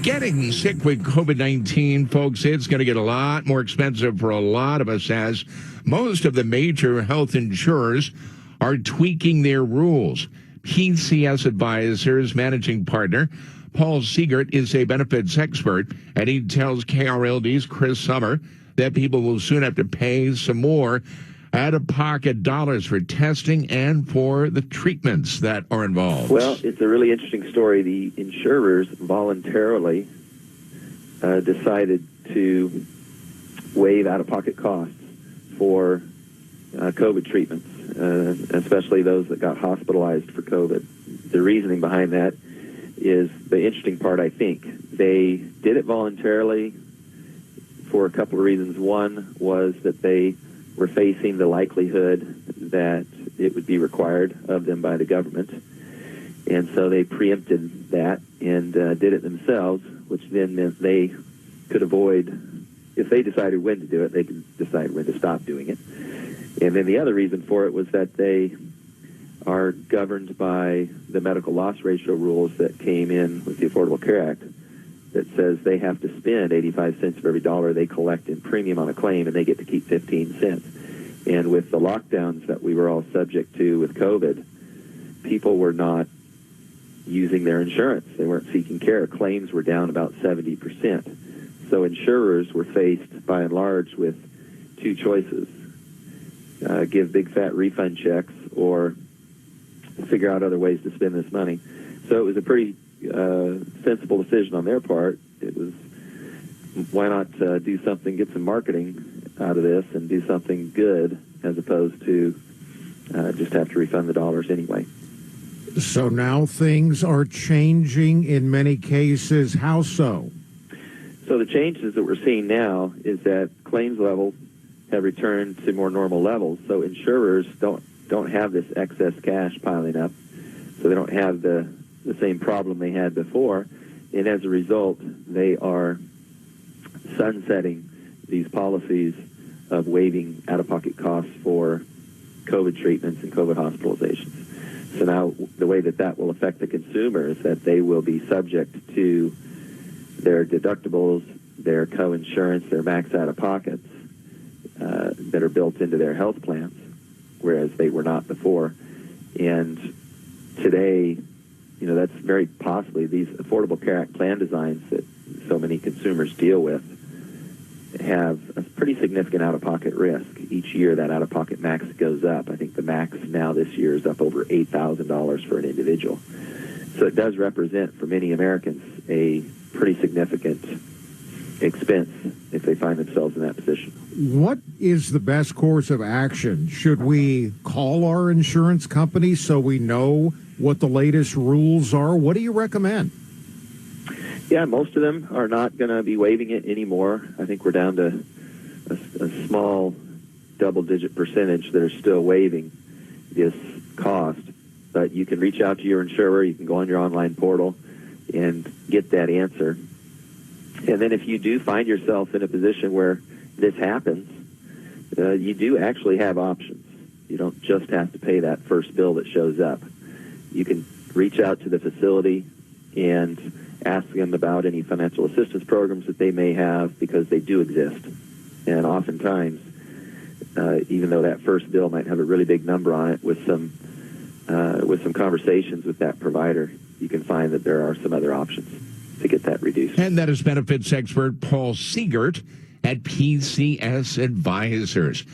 Getting sick with COVID-19, folks, it's going to get a lot more expensive for a lot of us as most of the major health insurers are tweaking their rules. PCS Advisers managing partner Paul Seegert is a benefits expert, and he tells KRLD's Chris Summer that people will soon have to pay some more out-of-pocket dollars for testing and for the treatments that are involved. Well, it's a really interesting story. The insurers voluntarily decided to waive out-of-pocket costs for COVID treatments, especially those that got hospitalized for COVID. The reasoning behind that is the interesting part, I think. They did it voluntarily for a couple of reasons. One was that they were facing the likelihood that it would be required of them by the government. And so they preempted that and did it themselves, which then meant they could avoid, if they decided when to do it, they could decide when to stop doing it. And then the other reason for it was that they are governed by the medical loss ratio rules that came in with the Affordable Care Act that says they have to spend 85 cents for every dollar they collect in premium on a claim, and they get to keep 15 cents. And with the lockdowns that we were all subject to with COVID, people were not using their insurance. They weren't seeking care. Claims were down about 70%. So insurers were faced, by and large, with two choices. Give big fat refund checks or figure out other ways to spend this money. So it was a pretty sensible decision on their part. It was, why not do something, get some marketing out of this and do something good as opposed to just have to refund the dollars anyway. So now things are changing in many cases. How so? So the changes that we're seeing now is that claims levels have returned to more normal levels. So insurers don't have this excess cash piling up. So they don't have the same problem they had before. And as a result, they are sunsetting these policies of waiving out-of-pocket costs for COVID treatments and COVID hospitalizations. So now the way that will affect the consumer is that they will be subject to their deductibles, their co-insurance, their max out-of-pockets that are built into their health plans, whereas they were not before. And today, that's very possibly these Affordable Care Act plan designs that so many consumers deal with have a pretty significant out-of-pocket risk. Each year that out-of-pocket max goes up. I think the max now this year is up over $8,000 for an individual. So it does represent for many Americans a pretty significant expense if they find themselves in that position. What is the best course of action? Should we call our insurance company so we know what the latest rules are? What do you recommend? Yeah, most of them are not going to be waiving it anymore. I think we're down to a small double-digit percentage that are still waiving this cost. But you can reach out to your insurer. You can go on your online portal and get that answer. And then if you do find yourself in a position where this happens, you do actually have options. You don't just have to pay that first bill that shows up. You can reach out to the facility and ask them about any financial assistance programs that they may have, because they do exist. And oftentimes, even though that first bill might have a really big number on it, with some conversations with that provider, you can find that there are some other options to get that reduced. And that is benefits expert Paul Seegert at PCS Advisers.